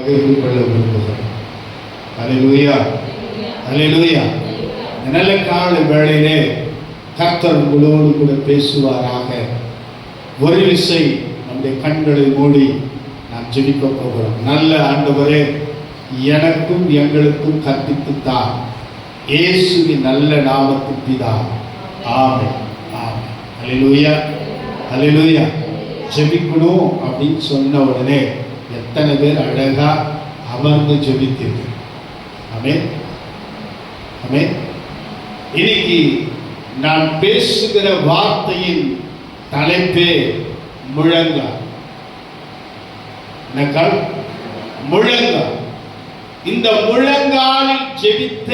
பகிர்ந்து கொள்ள விரும்புகிறேன். அல்லேலூயா, அல்லேலூயா. நல்ல காலை வேளையிலே கர்த்தர் உங்களோடு கூட பேசுவாராக. ஒரு விசை நம்முடைய கண்களை மூடி நாம் ஜெபிக்க போகிறோம். நல்ல ஆண்டவரே, எனக்கும் எங்களுக்கும் கற்பித்துத்தான் இயேசுவின் நல்ல நாமத்தின் பிதா. ஆமென், ஆமென். அல்லேலூயா, அல்லேலூயா. ஜெபிக்கணும் அப்படின்னு சொன்ன உடனே எத்தனை பேர் அழகா அமர்ந்து ஜெபித்தீர்கள். ஆமென், ஆமென். இன்னைக்கு நான் பேசுகிற வார்த்தையின் தலைப்பே முழங்கால். முழங்கால். இந்த முழங்காலில் ஜெபித்த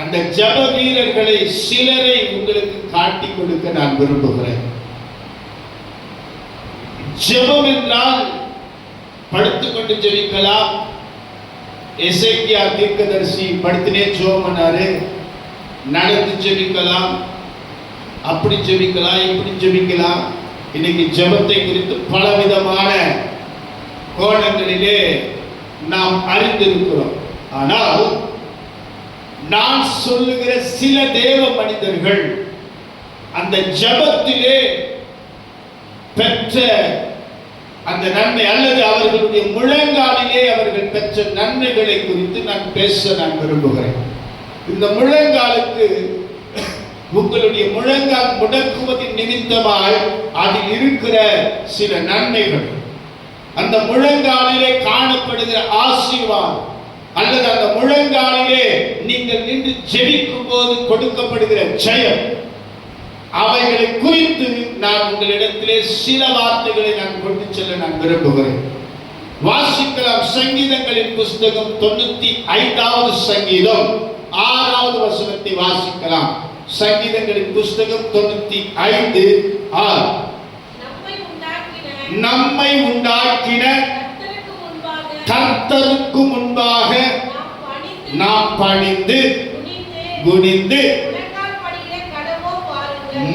அந்த ஜெப வீரர்களை சிலரை உங்களுக்கு காட்டி கொடுக்க நான் விரும்புகிறேன். ஜெபம் என்றால் படுத்துக்கொண்டு ஜெபிக்கலாம். எசேக்கியா தீர்க்கதரிசி படுத்தினே ஜெபம் பண்ணாரு. நடந்து ஜெபிக்கலாம், அப்படி ஜெபிக்கலாம், இப்படி ஜெபிக்கலாம். இன்னைக்கு ஜெபத்தை குறித்து பலவிதமான கோணங்களிலே நாம் அறிந்திருக்கிறோம். ஆனால் நான் சொல்லுகிற சில தேவ மனிதர்கள் அந்த ஜெபத்திலே பெற்ற அந்த நன்மை அல்லது அவர்களுடைய முழங்காலிலே அவர்கள் பெற்ற நன்மைகளை குறித்து நான் பேச நான் விரும்புகிறேன். இந்த முழங்காலுக்கு உங்களுடைய முழங்கால் முடக்குவதின் நிமித்தமாய் அதில் இருக்கிற சில நன்மைகள், அந்த முழங்காலிலே காணப்படுகிற ஆசீர்வாதம் அல்லது அந்த முழங்காலிலே நீங்கள் நின்று ஜெபிக்கும் போது கொடுக்கப்படுகிற ஜெயம், அவைகளை குறித்து நான் உங்களிடத்திலே சில வார்த்தைகளை நான் கொண்டு செல்ல நான் விரும்புகிறேன். வாசிக்கலாம். சங்கீதங்களின் புஸ்தகம் 95வது சங்கீதம் 6வது வசனத்தை வாசிக்கலாம். சங்கீதங்களின் புஸ்தகம் 95:6. நம்மை உண்டாக்கின கர்த்தருக்கு முன்பாக நாம் பணிந்து குனிந்து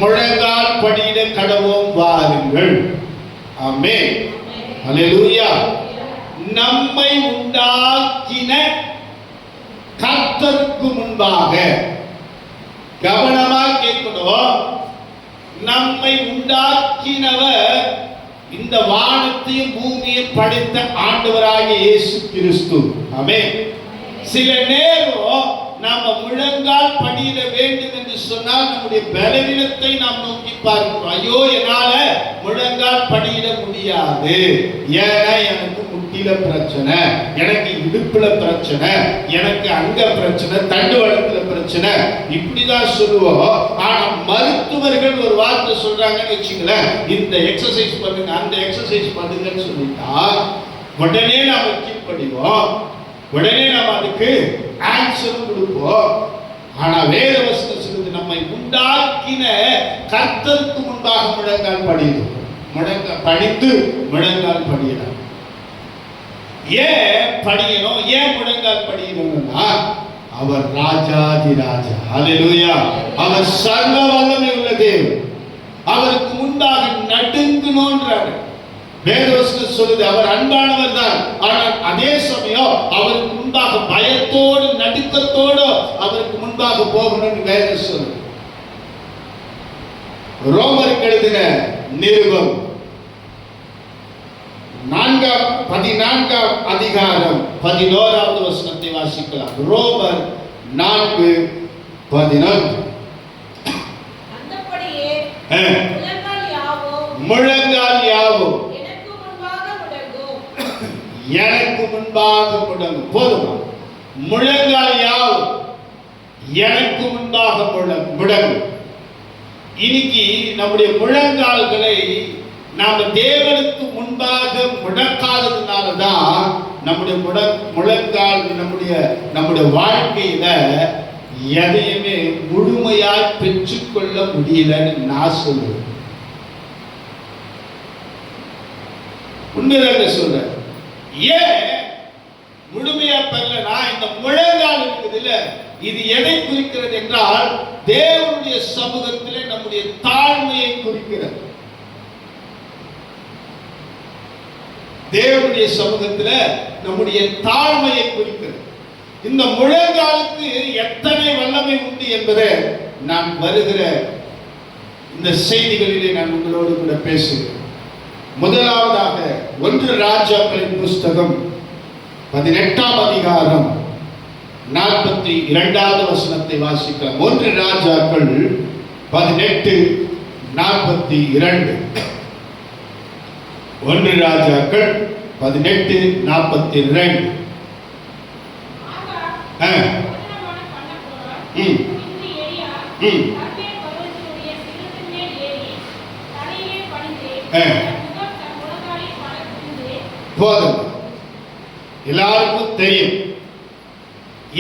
முழங்கால் படியிட கடவோம் வாருங்கள். ஆமென், அல்லேலூயா. நம்மை உண்டாக்கின கர்த்தருக்கு முன்பாக. கவனமா கேட்கணும். நம்மை உண்டாக்கினவர் இந்த வானத்தையும் பூமியையும் படைத்த ஆண்டவராகிய இயேசு கிறிஸ்து. ஆமென். சில நேரம் நாம முழங்கால் படியிட வேண்டும் என்று சொன்னால் நம்முடைய பலவீனத்தை நாம் நோக்கி பார்க்கிறோம். ஐயோ, என்னால முழங்கால் படியிட முடியாது, ஏன்னா எனக்கு முட்டில பிரச்சனை, எனக்கு இடுப்புல பிரச்சனை, எனக்கு அங்க பிரச்சனை, தண்டுவடத்துல பிரச்சனை, இப்படிதான் சொல்லுவோம். ஆனா மருத்துவர்கள் ஒரு வார்த்தை சொல்றாங்கன்னு வச்சுங்களேன், இந்த எக்ஸசைஸ் பண்ணுங்க, அந்த எக்ஸசைஸ் பண்ணுங்கன்னு சொல்லிட்டா உடனே நாம கீழ்ப்படிவோம், உடனே நாம அதுக்கு ஆன்சர் கொடுப்போம். ஆனா வேத வசனம் சொல்லுது, நம்மை உண்டாக்கின கர்த்தருக்கு முன்பாக முழங்கால் படியும். படித்து முழங்கால் படியணும். ஏன் படியணும்? ஏன் முழங்கால் படியணும்னா அவர் ராஜாதி ராஜா. அல்லேலூயா. அவர் சர்வ வல்லமை உள்ள தேவன். அவருக்கு முன்பாக நடுங்கணும்ன்றாரு வேதவசனம் சொல்லுது. அவர் அன்பானவர் தான், ஆனால் அதே சமயம் அவருக்கு முன்பாக பயத்தோடு நடுக்கத்தோடு அவருக்கு முன்பாக போகணும்னு வேதம் சொல்லுது. ரோமருக்கு எழுதின நிருபம் 14ஆம் அதிகாரம் 11வது வசனத்தை வாசிக்கலாம். ரோமர் 4:11. அந்தபடியே முழங்கால் யாவும் எனக்கு முன்பாக முடங்கும். போதுமா? முழங்கால் யாவும் எனக்கு முன்பாக முடங்கும். இன்னைக்கு நம்முடைய முழங்கால்களை நாம் தேவனுக்கு முன்பாக முடக்காததுனால தான் நம்முடைய முழங்கால் நம்முடைய வாழ்க்கையில எதையுமே முழுமையாய் பெற்றுக்கொள்ள முடியலன்னு நான் சொல்லுவேன். உண்மையாக சொல்றேன். ஏன் முழுமையா பெறலனா, இந்த முழங்கால் இருக்குதுல்ல, இது எதை குறிக்கிறது என்றால் தேவனுடைய சமூகத்திலே நம்முடைய தாழ்மையை குறிக்கிறது. தேவனுடைய சமூகத்துல நம்முடைய தாழ்மையை குறிக்கிறது. இந்த முழங்காலுக்கு எத்தனை வல்லமை உண்டு என்பதை நான் வருகிற இந்த செய்திகளிலே நான் உங்களோடு கூட பேசுகிறேன். முதலாவதாக 1 ராஜாக்களின் புஸ்தகம் 18ஆம் அதிகாரம் 42வது வசனத்தை வாசிக்கலாம். 1 ராஜாக்கள் 18:42. 1 ராஜாக்கள் 18:42. போதும், எல்லாருக்கும் தெரியும்.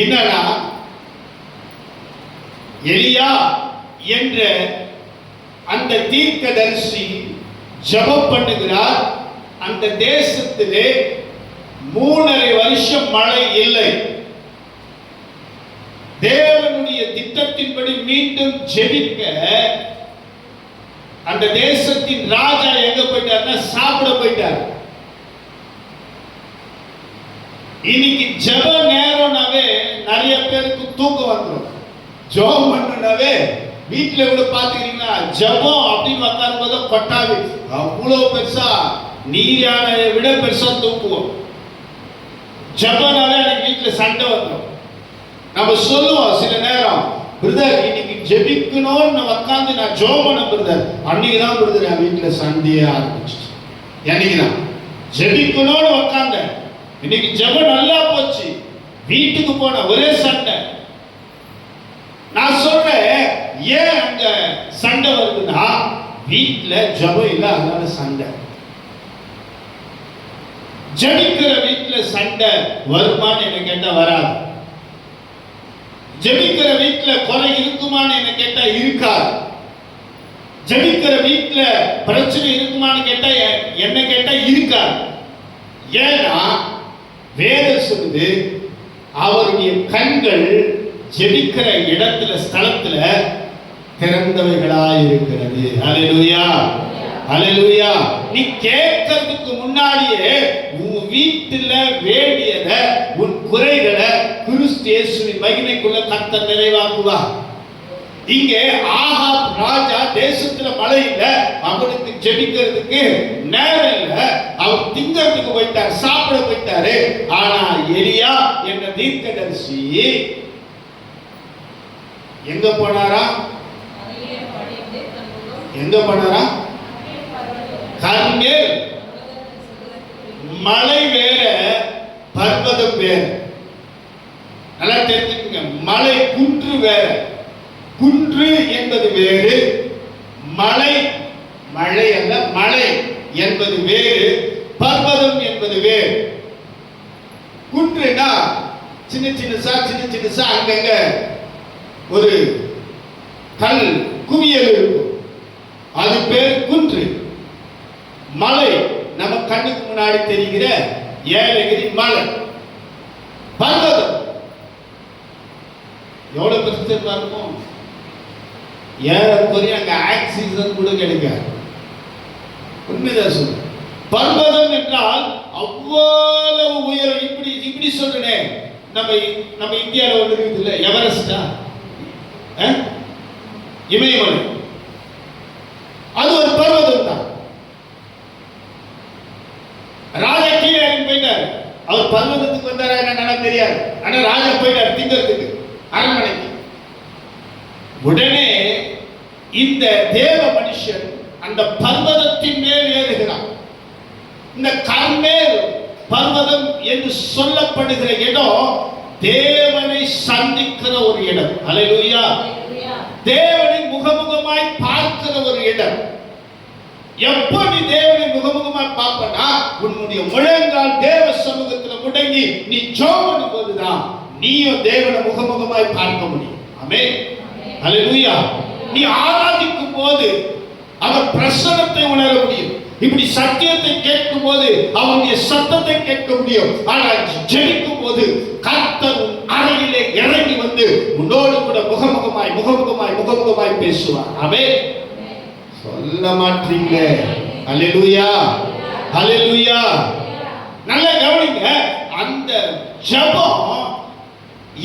என்னன்னா, எலியா என்ற அந்த தீர்க்கதரிசி ஜெபம் பண்ணுகிறார். அந்த தேசத்திலே 3.5 வருஷம் மழை இல்லை. தேவனுடைய திட்டத்தின்படி மீண்டும் ஜெபிக்க அந்த தேசத்தின் ராஜா எங்க போயிட்டார்னா சாப்பிட போயிட்டார். இன்னைக்கு ஜெப நேரம்னாவே நிறைய பேருக்கு தூக்கம் வந்துடும். ஜெபம் பண்ணனாவே வீட்டுல கூட பாத்துக்கிறீங்களா, ஜெபம் அப்படின்னு உட்காரும் போது கொட்டாவி அவ்வளவு பெருசா நீர் யானையை விட பெருசா தூக்குவோம். ஜெபனாவே அன்னைக்கு வீட்டுல சண்டை வந்துடும். நம்ம சொல்லுவோம் சில நேரம், பிரதர் இன்னைக்கு ஜெபிக்கணும்னு நான் உட்காந்து நான் ஜெபம் பண்ண பிரதர், அன்னைக்கு தான் பிரதர் என் வீட்டுல சண்டையே ஆரம்பிச்சு. என்னைக்கு தான் ஜெபிக்கணும்னு உட்காந்த, இன்னைக்கு ஜெபம் நல்லா போச்சு, வீட்டுக்கு போன ஒரே சண்டை. நான் சொல்றேன், ஏன் அங்க சண்டை வருதுன்னா வீட்டுல ஜெபம் இல்லை, அதனால சண்டை. ஜெபிக்கிற வீட்டுல சண்டை வருமானு என்ன கேட்டா வராது. ஜெபிக்கிற வீட்டுல குறை இருக்குமான்னு என்ன கேட்டா இருக்காது. ஜெபிக்கிற வீட்டுல பிரச்சனை இருக்குமான்னு கேட்டா என்ன கேட்டா இருக்காது. ஏன்னா வேதம் சொல்லுது, அவருடைய கண்கள் ஜெபிக்கிற இடத்துல ஸ்தலத்துல திறந்தவைகளாய் இருக்கிறது. அல்லேலூயா, அல்லேலூயா. நீ கேட்கிறதுக்கு முன்னாடியே உன் வீட்டுல வேண்டியத, உன் குறைகளை கிறிஸ்து இயேசுவின் மகிமைக்குள்ள கர்த்தர் நிறைவாக்குவா. இங்கே ஆகாப் ராஜா தேசத்துல மழை இல்ல, அவனுக்கு ஜெபிக்கிறதுக்கு நேரம் இல்ல, அவர் திங்கிறதுக்கு போயிட்டார், சாப்பிட போயிட்டாரு. ஆனா எலியா என்ற தீர்க்கதரிசி எங்க போனாரா? எங்க போனாரா? கர்மேல். மலை வேற, பர்வதம் வேற. நல்லா தெரிஞ்சுக்கங்க, மலை குன்று வேற. குன்று என்பது வேறு, மலை மழை அல்ல, மலை என்பது வேறு, பர்வதம் என்பது வேறு. குன்றுனா சின்ன சின்னசா அங்கங்க ஒரு கல் குவியல் இருக்கும், அது பேர் குன்று. மலை நம்ம கண்ணுக்கு முன்னாடி தெரிகிற ஏலகிரி மலை. பர்வதம் எவ்வளவு பெருசா இருக்கும், ஏறக்குறைய அங்க ஆக்சிஜன் கூட கிடைக்காது. உண்மைதான் சொல்ல. பர்வதம் என்றால் அவ்வளவு உயரம். இப்படி சொல்றேன், நம்ம இந்தியாவில் ஒன்று இருக்குது இல்ல, எவரெஸ்டா, இமயமலை, அது ஒரு பர்வதம் தான். ராஜா கீழே போயிட்டார். அவர் பர்வதத்துக்கு வந்தாரா என்ன தெரியாது, ஆனா ராஜா போயிட்டார் திங்கிறதுக்கு அரண்மனைக்கு. உடனே இந்த தேவ மனுஷன் அந்த பர்வதத்தின் மேல் ஏறுகிறான். இந்த கர்மேல் பர்வதம் என்று சொல்லப்படுகிற இடம் தேவனை சந்திக்கிற ஒரு இடம். அல்லேலூயா. தேவனை முகமுகமாய் பார்க்கிற ஒரு இடம். எப்போ நீ தேவனை முகமுகமாய் பார்ப்பனா, உன்னுடைய முழங்கால் தேவ சமூகத்தில் முடங்கி நீ ஜெபம் போதுதான் நீயும் தேவனை முகமுகமாய் பார்க்க முடியும். ஆமென், அல்லேலூயா. நீ ஆராதிக்கும் போது அவர் பிரசன்னத்தை உணர முடியும். இப்படி சத்தியத்தை கேட்கும் போது அவருடைய சத்தத்தை கேட்க முடியும். ஆனால் ஜெபிக்கும் போது கர்த்தர் அறையிலே இறங்கி வந்து உன்னோடு கூட முகமுகமாய் பேசுவார். ஆமென். சொல்ல மாட்டீங்க. அல்லேலூயா, அல்லேலூயா. நல்ல கவனிங்க, அந்த ஜெபம்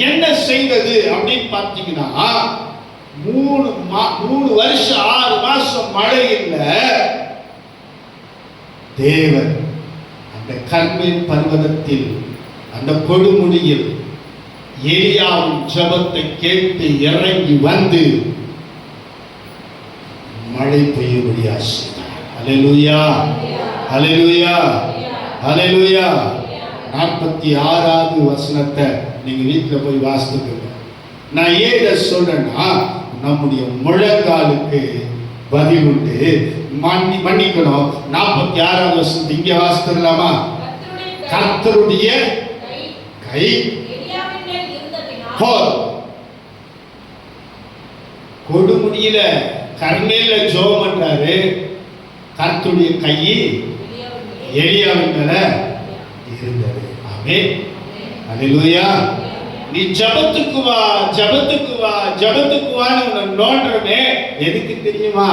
என்ன செய்தது அப்படின்னு பார்த்தீங்கன்னா, 3 வருஷம் 6 மாசம் மழை இல்லை. தேவன் அந்த கர்மேல் பர்வதத்தில் அந்த கொடுமுடியில் எலியாவின் ஜெபத்தை கேட்டு இறங்கி வந்து மழை பெய்யும்படியா செய்தார். அல்லேலூயா, அல்லேலூயா, அல்லேலூயா. 46வது வசனத்தை நீங்க வீட்டுல போய் வாசித்துக்கோங்க. நான் ஏன் இதை சொல்றேன்னா, நம்முடைய முழங்காலுக்கு பதில் உண்டு. மன்னிக்கணும். 46வது வசனத்தை இங்கே வாசித்துடலாமா? கர்த்தருடைய கை கொடுமுடியில கர்மேல ஜெபம் பண்றாரு. கர்த்தருடைய கை எலியாவின் மேல இருந்தது. ஆமென், அல்லேலூயா. நீ ஜெபத்துக்கு வா, ஜெபத்துக்கு வா, ஜெபத்துக்கு வான்னு உன்னை நோண்டுறமே எதுக்கு தெரியுமா?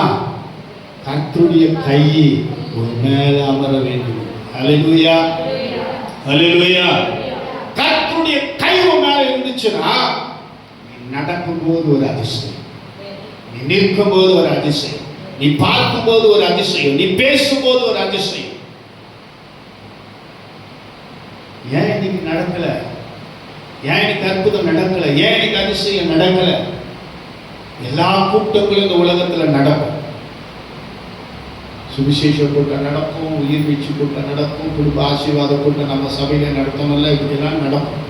கர்த்தருடைய கை உன் மேல அமர வேண்டும். அல்லேலூயா, அல்லேலூயா. கர்த்தருடைய கை உன் மேல இருந்துச்சுன்னா நீ நடக்கும்போது ஒரு அதிசயம், நீ நிற்கும்போது ஒரு அதிசயம், நீ பார்க்கும்போது ஒரு அதிசயம், நீ பேசும்போது ஒரு அதிசயம். ஏன் இன்னைக்கு நடக்கல? ஏன் இன்னைக்கு அற்புதம் நடக்கல? ஏன் இன்னைக்கு அதிசயம் நடக்கல? எல்லா கூட்டங்களும் இந்த உலகத்துல நடக்கும். சுவிசேஷ கூட்டம் நடக்கும், உயிர் வீழ்ச்சி கூட்டம் நடக்கும், குடும்ப ஆசீர்வாத கூட்டம் நம்ம சபையில நடத்தணும்ல, இப்படிலாம் நடக்கும்.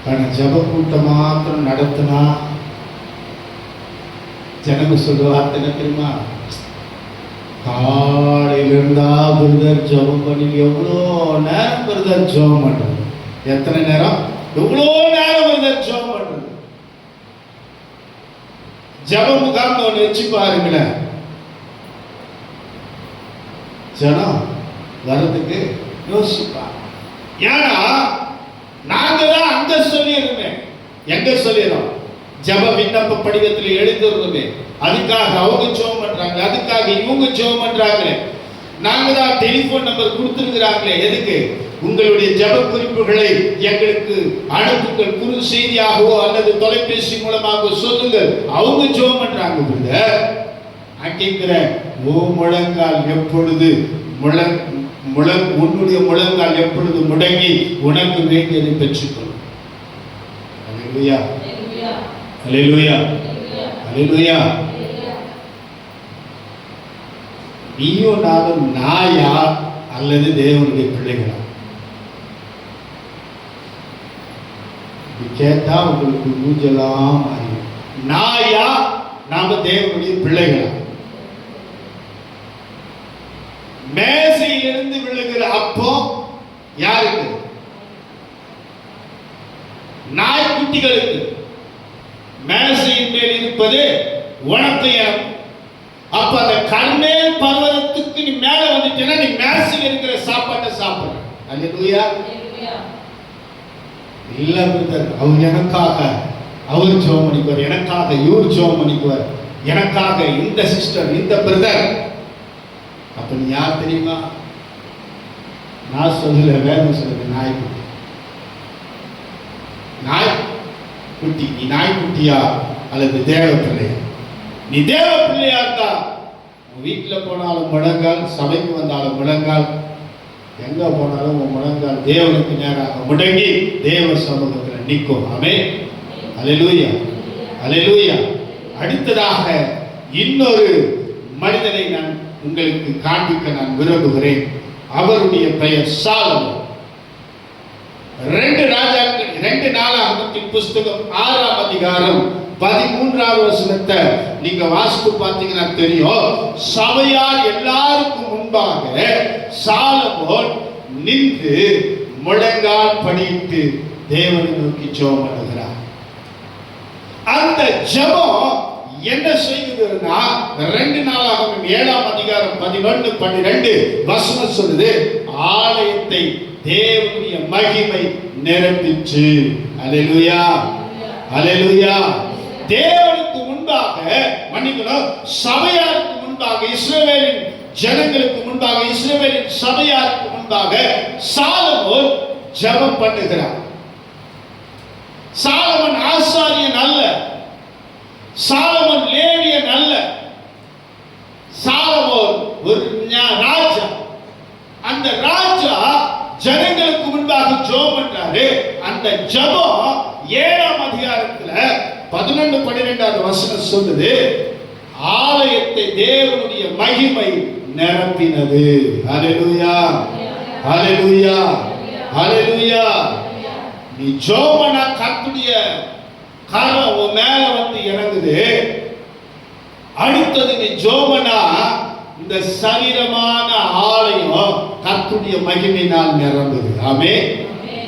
ஆனா ஜெப கூட்டம் மாத்திரம் நடத்தினா ஜனங்க சொல்ற வார்த்தை என்ன தெரியுமா? காலையில இருந்தா பிரதர் ஜெபம் பண்ணி எவ்வளோ நேரம் பிரதர் ஜெபம் பண்றது? எத்தனை நேரம்? எவ்வளோ நேரம் பிரதர் ஜெபம் பண்றது? ஜெப முகாம் ஒன்று வச்சு பாருங்களேன், ஜனம் வர்றதுக்கு யோசிப்பாங்க. ஏன்னா நாங்க தான் அங்க சொல்லிடுறோமே. எங்க சொல்லிடுறோம்? ஜெப விண்ணப்ப படிவத்தில் எழுதிடுறோமே. அதுக்காக அவங்க ஜெபம் பண்றாங்க, அதுக்காக இவங்க ஜெபம் பண்றாங்களே. நாங்க தான் டெலிபோன் நம்பர் கொடுத்துருக்கிறாங்களே. எதுக்கு? உங்களுடைய ஜெப குறிப்புகளை எங்களுக்கு அனுப்புங்கள், குறு செய்தியாகவோ அல்லது தொலைபேசி மூலமாக சொல்லுங்கள். அவங்க ஜெபம் பண்றாங்க. பிரதர் நான் கேட்கிறேன், ஓ முழங்கால் எப்பொழுது உன்னுடைய முழங்கால் எப்பொழுது முடங்கி உனக்கு வேண்டியதை பெற்றுக்கொள்ளும்? அல்லேலூயா, அல்லேலூயா, அல்லேலூயா. நீயும் நானும் நாயா அல்லது தேவனுடைய பிள்ளைகளா? கேட்டா உங்களுக்கு மூஞ்செல்லாம் மாறி. நாயா நாம தேவனுடைய பிள்ளைகளா? மேசையிலிருந்து விழுகிற அப்போ யாருக்கு? நாய்க்குட்டிகளுக்கு. மேசையின் மேல் இருப்பது உனக்கு எனக்கு. அப்ப அந்த கர்மேல் பர்வதத்துக்கு நீ மேல வந்துட்டேன்னா நீ மேசையில் இருக்கிற சாப்பாட்டை சாப்பிடுற. அல்லேலூயா. இல்ல பிரதர், அவர் எனக்காக அவர் ஜெபம் பண்ணிக்குவார், எனக்காக இவர் ஜெபம் பண்ணிக்குவார், எனக்காக இந்த சிஸ்டர், இந்த பிரதர். அப்ப நீ யார் தெரியுமா? நான் சொல்லல, வேதம் சொல்லுங்க. நாய்க்குட்டி. நாய்க்குட்டி. நீ நாய்க்குட்டியா அல்லது தேவ பிள்ளையா? நீ தேவ பிள்ளையா இருந்தா உன் வீட்டுல போனாலும் முழங்கால், சபைக்கு வந்தாலும் முழங்கால், எங்க போனாலும் உன் முழங்கால் தேவனுக்கு நேராக முடங்கி தேவ சமூகத்துல நிற்கும். ஆமென், அல்லேலூயா, அல்லேலூயா. அடுத்ததாக இன்னொரு மனிதனை நான் உங்களுக்கு காண்பிக்க நான் விரும்புகிறேன். அவருடைய பெயர் சாலமோன். 2 நாளாகமத்தின் புஸ்தகம் 6ஆம் அதிகாரம் 13வது வசனத்தை நீங்க வாசித்து பார்த்தீங்கன்னா தெரியும். சபையார் எல்லாருக்கும் முன்பாக சாலமோன் நின்று முழங்கால் படியிட்டு தேவனை நோக்கி ஜெபம் பண்ணுகிறார். அந்த ஜெபம் என்ன செய்யுதுன்னா 2 நாளாகமம் 7ஆம் அதிகாரம் 11, 12 வசனம் சொல்லுது, ஆலயத்தை தேவனுடைய மகிமை நிரப்பிச்சு. அல்லேலூயா, அல்லேலூயா. தேவனுக்கு முன்பாக, மன்னிக்கணும், சபையாருக்கு முன்பாக, இஸ்ரவேலின் ஜனங்களுக்கு முன்பாக, இஸ்ரவேலின் சபையாருக்கு முன்பாக சாலமோன் ஜெபம் பண்ணுகிறார். சாலமோன் ஆசாரியன் அல்ல, சாலமோன் லேவியன் அல்ல, சாலமோன் ஒரு ராஜா. அந்த ராஜா ஜனங்களுக்கு முன்பாக ஜெபம் பண்றாரு. அந்த ஜெபம் 7ஆம் அதிகாரத்துல 11-12 வசனம் சொல்லுது, ஆலயத்தை தேவனுடைய மகிமை நிரப்பினது. ஹல்லேலூயா, ஹல்லேலூயா, ஹல்லேலூயா. நீ ஜெபம்னா கர்த்தருடைய கரம் உன் மேல வந்து இறங்குது. அடுத்தது நீ ஜெபம்னா இந்த சரீரமான ஆலயம் கர்த்தருடைய மகிமையினால் நிரம்புது. ஆமென்,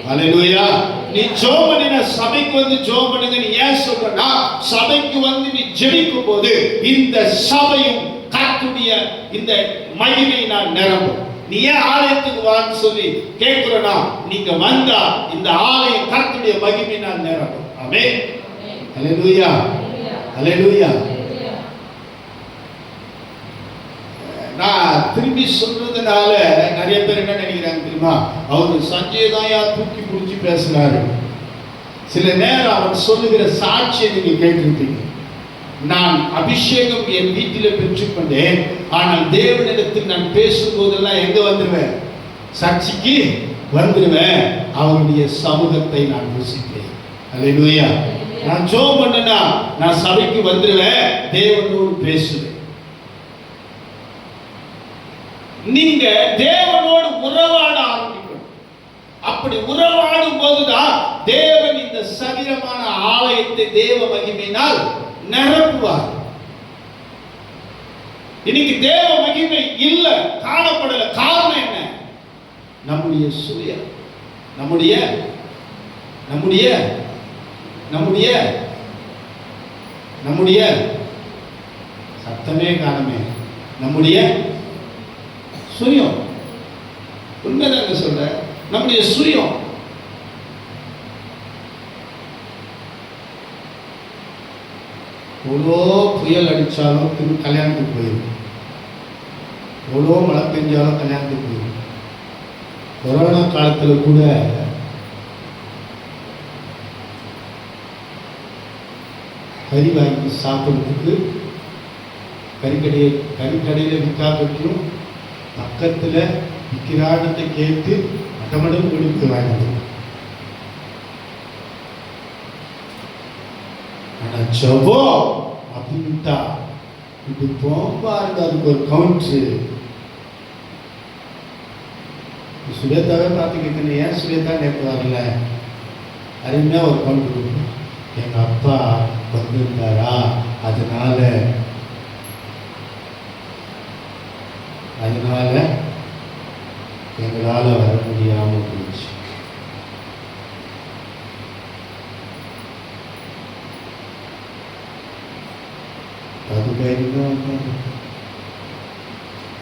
ஹல்லேலூயா. நீ ஜெபம் பண்ணின சபைக்கு வந்து ஜெபம் பண்ணுங்க. நீ ஏன் சொல்றனா, சபைக்கு வந்து நீ ஜெபிக்கும் போது இந்த சபையும் கர்த்தருடைய இந்த மகிமையினால் நிரம்பும். நீ ஏன் ஆலயத்துக்கு வான்னு சொல்லி கேட்கிறனா, நீங்க வந்தா இந்த ஆலயம் கர்த்தருடைய மகிமையினால் நிரம்பும். ஆமென், ஹல்லேலூயா, ஹல்லேலூயா. நான் திரும்பி சொல்றதுனால நிறைய பேர் என்ன நினைக்கிறாங்க தெரியுமா, அவரு சஞ்சய் தான் தூக்கி பிடிச்சி பேசுறாரு. சில நேரம் அவர் சொல்லுகிற சாட்சியை நீங்க கேட்டிருப்பீங்க. நான் அபிஷேகம் என் வீட்டில் பெற்றுக்கொண்டேன், ஆனால் தேவனிடத்தில் நான் பேசும்போதெல்லாம் எங்க வந்துருவேன், சர்ச்சைக்கு வந்துருவேன். அவருடைய சமூகத்தை நான் ருசிப்பேன். அல்லேலூயா. நான் ஜெபம் பண்ணனா நான் சபைக்கு வந்துருவேன், தேவனோடு பேசுவேன். நீங்க தேவனோடு உறவாட ஆரம்பிக்கணும். அப்படி உறவாடும் போதுதான் தேவன் இந்த சரீரமான ஆலயத்தை தேவ மகிமையினால் நிரப்புவார். இன்னைக்கு தேவ மகிமை இல்ல, காணப்படல. காரணம் என்ன? நம்முடைய சுய, நம்முடைய நம்முடைய நம்முடைய நம்முடைய சத்தமே காணமே, நம்முடைய சுயம். உண்மைதாங்க சொல்ற, நம்முடைய சுயம். எவ்வளோ புயல் அடித்தாலும் கல்யாணத்துக்கு போயிடும், எவ்வளோ மழை பெஞ்சாலும் கல்யாணத்துக்கு போயிடும். கொரோனா காலத்தில் கூட கறி வாங்கி சாப்பிட்றதுக்கு கறிக்கடையில் விற்காப்பட்டியும் பக்கத்தில் விற்கிறாடத்தை கேட்டு மட்டமடம் கொடுத்து வாங்கினது. ஆனால் ஜெபம் அப்படின்ட்டா இது போம்பாருங்க, அதுக்கு ஒரு கவுண்ட்ரு. சுலேதாவே பார்த்து கேட்கணும், ஏன் சுலேதா நேற்று வரல, அருமையாக ஒரு கவுண்ட் கொடுக்கணும். எங்கள் அப்பா வந்திருந்தாரா, அதனால எங்களால் வர முடியாமல் போச்சு.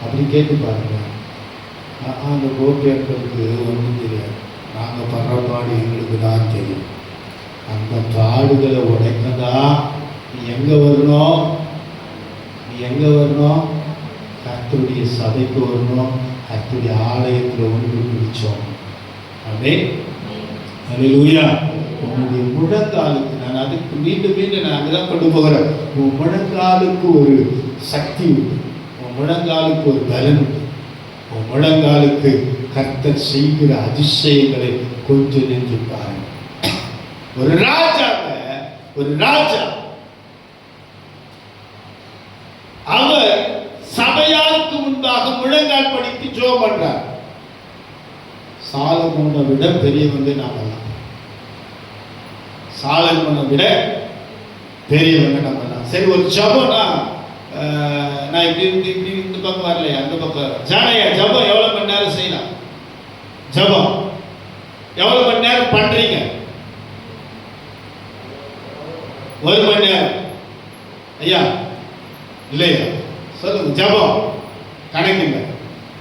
அப்படி கேட்டு பாருங்க. அந்த கோபியர்களுக்கு ஒன்றும் தெரியாது, நாங்கள் படுற பாடு எங்களுக்கு தான் தெரியும். அந்த பாடுகளை உடைக்கதான் நீ எங்கே வரணும், கர்த்தருடைய சபைக்கு வரணும், கர்த்தருடைய ஆலயத்தில் ஒன்று பிடிச்சோம். ஆமென், அல்லேலூயா. உன்னுடைய முழங்காலுக்கு, நான் அதுக்கு மீண்டும் நான் அங்கதான் கொண்டு போகிறேன். உன் முழங்காலுக்கு ஒரு சக்தி உண்டு, உன் முழங்காலுக்கு ஒரு பலன் உண்டு. உன் முழங்காலுக்கு கர்த்தர் செய்கிற அதிசயங்களை கொஞ்சம் நின்று பாருங்க. ஒரு ராஜா அவர் சபையாருக்கு முன்பாக முழங்கால் படித்து ஜெபம் பண்றார். சாலமோனை விட பெரியவங்க நாமெல்லாம், சாலமோனை விட பெரியவங்க நாமெல்லாம். சரி, ஒரு ஜெபம்னா நான் இப்படி இந்த பக்கம் வரலையா, அந்த பக்கம் ஜானையா, ஜெபம் எவ்வளவு மணி நேரம் செய்யலாம்? ஜெபம் எவ்வளவு மணி நேரம் பண்றீங்க? 1 மணி நேரம். ஐயா இல்லையா, சொல்லுங்க. ஜெபம் கணக்கு இல்லை.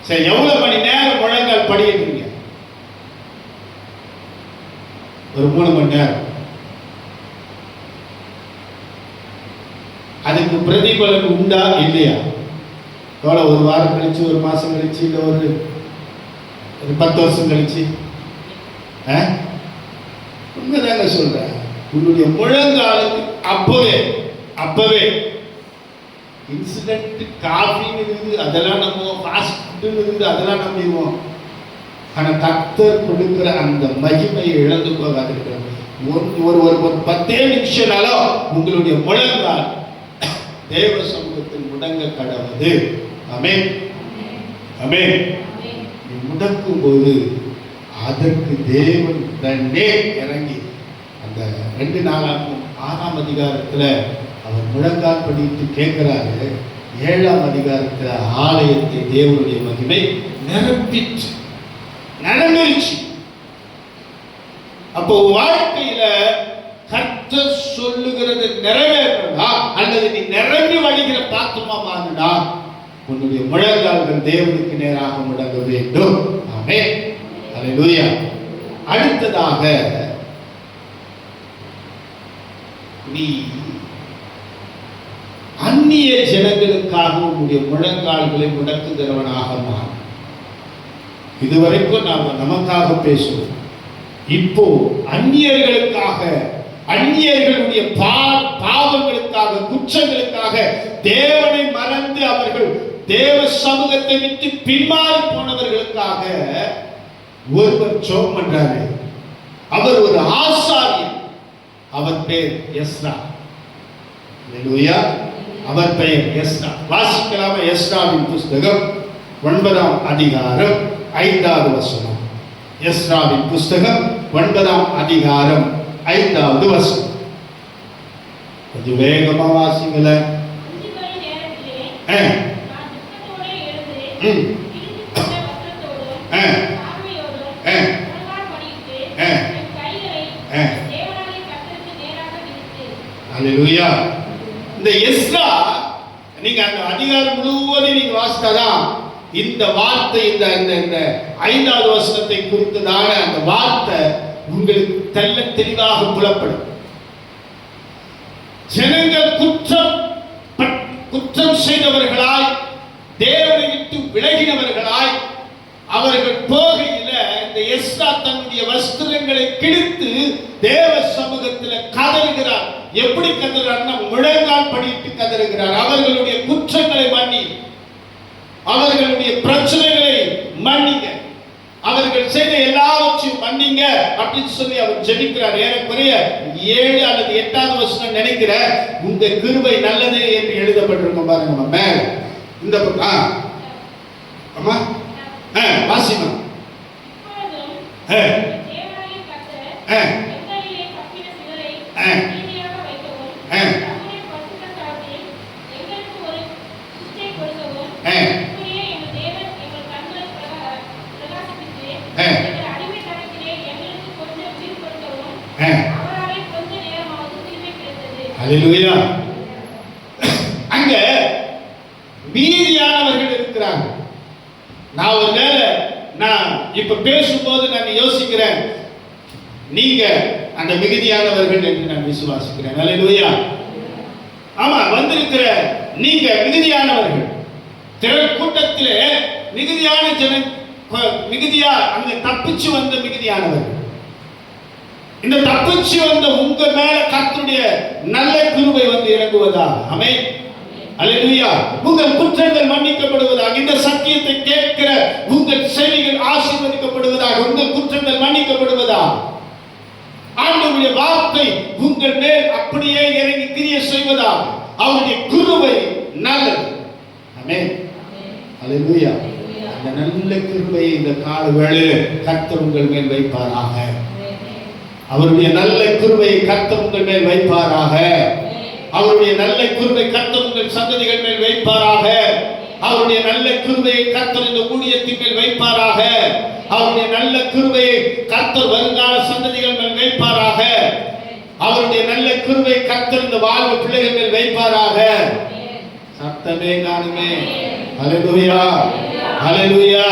சரி, எவ்வளவு மணி நேரம் முழங்கால் படிக்கிறீங்க? ஒரு 3 மணி நேரம். அதுக்கு பிரதிபலன் உண்டா இல்லையா? எவ்வளோ, ஒரு வாரம் கழிச்சு, ஒரு மாசம் கழிச்சு, இல்லை ஒரு ஒரு 10 வருஷம் கழிச்சு உண்மைதாங்க சொல்றேன். உன்னுடைய முழங்காலுக்கு அப்பவே இன்சிடென்ட் காஃபின்னு இருக்குது, அதெல்லாம் நம்புவோம். ஃபாஸ்ட் ஃபுட்டுன்னு இருக்குது, அதெல்லாம் நம்பிடுவோம். ஆனால் கர்த்தர் கொடுக்கிற அந்த மகிமையை இழந்து போகாதிருக்கிறார். ஒரு 10 நிமிஷம்னாலும் உங்களுடைய முழங்கால் தேவ சமூகத்தில் முடங்க கடவுது. ஆமென், ஆமென். முடக்கும் போது அதற்கு தேவன் தன்னே இறங்கி அந்த 2 நாளாகும் 6ஆம் அதிகாரத்தில் அவர் முழங்கால் படிட்டு கேட்கிறாரு. 7ஆம் அதிகாரத்தில் ஆலயத்தை தேவனுடைய மகிமை நிரப்பிச்சு நடந்துருச்சு. அப்போ வாழ்க்கையில கர்த்தர் சொல்லுகிறது நிறைவேறா அல்லது நீ நிரம்பி வழிகிற பாத்திரமா மாறுடா, உன்னுடைய முழங்கால்கள் தேவனுக்கு நேராக முடங்க வேண்டும். ஆமென், அல்லேலூயா. அடுத்ததாக நீ அந்நிய ஜனங்களுக்காக உன்னுடைய முழங்கால்களை முடக்குகிறவனாக மாறும். இதுவரைக்கும் நாம் நமக்காக பேசுவோம். இப்போ அந்நியர்களுக்காக, அந்நியர்களுடைய பாவங்களுக்காக, குற்றங்களுக்காக தேவனை மறந்து அவர்கள் தேவ சமூகத்தை விட்டு பின்மாறி போனவர்களுக்காக ஒருவர் ஜெபம் பண்றாரு. அவர் ஒரு ஆசாரியர். அவர் பெயர் எஸ்ரா. அல்லேலூயா. அவர் பெயர் எஸ்ரா. வாசிக்கலாமா? எஸ்ராவின் புஸ்தகம் 9ஆம் அதிகாரம் 5வது வசனம். எஸ்ராவின் புஸ்தகம் 9ஆம் அதிகாரம் 5வது வசனம். கொஞ்சம் வேகமா வாசிங்கள. அல்லேலூயா. இந்த எஸ்ரா நீங்க அந்த அதிகாரம் முழுவதும் நீங்க வாசித்தாதான் இந்த வார்த்தை இந்த 5வது வசனத்தை குறித்ததான அந்த வார்த்தை உங்களுக்கு தெல்ல தெளிவாக புலப்படும். ஜனங்கள் குற்றம் செய்தவர்களாய், தேவனை விட்டு விலகினவர்களாய் அவர்கள் போகையில இந்த எஸ்ரா தன்னுடைய வஸ்திரங்களை கிழித்து தேவ சமூகத்தில் கதறுகிறார். எப்படி கதறார்னா முழங்கால் படிட்டு கதறுகிறார். அவர்களுடைய குற்றங்களை மன்னி, அவர்களுடைய பிரச்சனைகளை மன்னிங்க, அவர்கள் செய்த எல்லாவற்றையும் மன்னிங்க அப்படின்னு சொல்லி அவர் ஜெபிக்கிறார். ஏறக்குறைய 7 அல்லது 8வது வசனம் நினைக்கிற உங்க கிருபை நல்லது என்று எழுதப்பட்டிருக்கும் பாருங்க. நம்ம மேல இந்த ஆமா வாசிமா. அல்லேலூயா. அங்க மீதியானவர்கள் இருக்கிறார்கள். நான் ஒரு வேளை நான் இப்ப பேசும்போது நான் யோசிக்கிறேன், நீங்க அந்த மிகுதியானவர்கள் என்று நான் விசுவாசிக்கிறேன். அல்லேலூயா. ஆமா, வந்திருக்கிற நீங்க மிகுதியானவர்கள். திரள் கூட்டத்திலே மிகுதியான மிகுதியா அங்க தப்பிச்சு வந்த மிகுதியானவர்கள். இந்த தப்பிச்சு வந்த உங்க மேல கர்த்தருடைய நல்ல கிருபை வந்து இறங்குவதாக. ஆமென், அல்லேலூயா. உங்கள் குற்றங்கள் மன்னிக்கப்படுவதாக. இந்த சத்தியத்தை கேட்கிற உங்கள் செவிகள் ஆசீர்வதிக்கப்படுவதாக. உங்கள் குற்றங்கள் மன்னிக்கப்படுவதாக. ஆண்டவருடைய வார்த்தை உங்கள் மேல் அப்படியே இறங்கி கிரியை செய்வதாக. அவருடைய கிருபை நல்லது. ஆமென், அல்லேலூயா. அந்த நல்ல கிருபையை இந்த கால வேளையில் கர்த்தர் உங்கள் மேல் வைப்பாராக. அவருடைய நல்ல கிருபையை கர்த்தர் உங்கள் மேல் வைப்பாராக. அவருடைய நல்ல கிருபை கர்த்தர் உங்கள் சந்ததிகள் மேல் வைப்பாராக. அவருடைய நல்ல கிருபையை கர்த்தர் இந்த ஊழியத்தின் மேல் வைப்பாராக. அவருடைய நல்ல கிருபையை கர்த்தர் வருங்கால சந்ததிகள் மேல் வைப்பாராக. அவருடைய நல்ல கிருபையை கர்த்தர் இந்த வாழ்வு பிள்ளைகள் மேல் வைப்பாராக. சத்தமே காணுமே. அல்லேலூயா, அல்லேலூயா.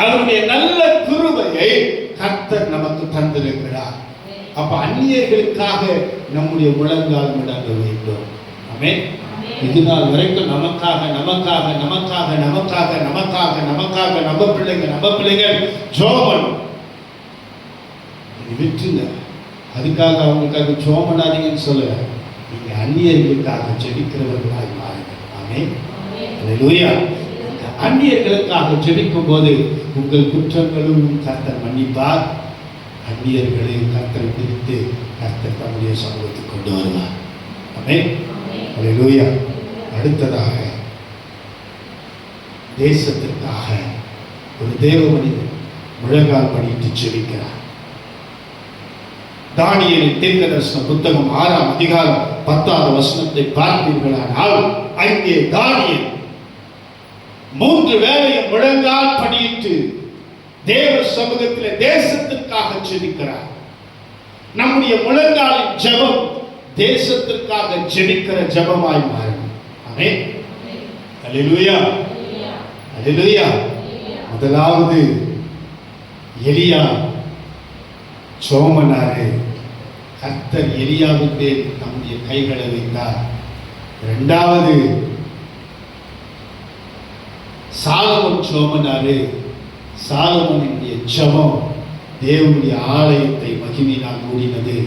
அவருடைய நல்ல கிருபையை கர்த்தர் நமக்கு தந்திருக்கிறார். அப்ப அந்நியர்களுக்காக நம்முடைய முழங்கால் முடங்க வேண்டும். ஆமென். இது நாள் வரைக்கும் நமக்காக நமக்காக நமக்காக நமக்காக நமக்காக நமக்காக நம்ம பிள்ளைங்க ஜோமன் விட்டுங்க. அதுக்காக அவங்களுக்காக ஜோம் பண்ணாதீங்கன்னு சொல்லல. நீங்க அந்நியர்களுக்காக ஜெபிக்கிறவர்களாய் மாறுங்க. ஆமென். அல்லேலூயா. அந்நியர்களுக்காக ஜெபிக்கும் போது உங்கள் குற்றங்களும் கர்த்தர் மன்னிப்பார். அந்நியர்களை கர்த்தரை பிரித்து கர்த்தர் தம்முடைய சமூகத்துக்கு கொண்டு வருவார். ஆமென். அல்லேலூயா. அடுத்ததாக தேசத்திற்காக ஒரு தேவ மனிதன் முழங்கால் படியிட்டு ஜெபிக்கிறார். தானியேலின் தீர்க்கதரிசன புத்தகம் 6ஆம் அதிகாரம் 10வது வசனத்தை பார்த்தீர்களானால் அங்கே தானியேல் 3 வேளையும் முழங்கால் படியிட்டு தேவ சமூகத்தில் தேசத்திற்காக ஜெபிக்கிறார். நம்முடைய முழங்காலின் ஜெபம் தேசத்திற்காக ஜெபிக்கிற ஜெபமாய் மாறும். ஆமென். அல்லேலூயா. அல்லேலூயா. முதலாவது எலியா சோமனாரு. கர்த்தர் எலியாவுக்கு நம்முடைய கைகளை வைத்தார். இரண்டாவது சாலமோன் சோமனாரு. சாலமோனுடைய ஜெபம் தேவனுடைய ஆலயத்தை மகிமையினால் மூடினது.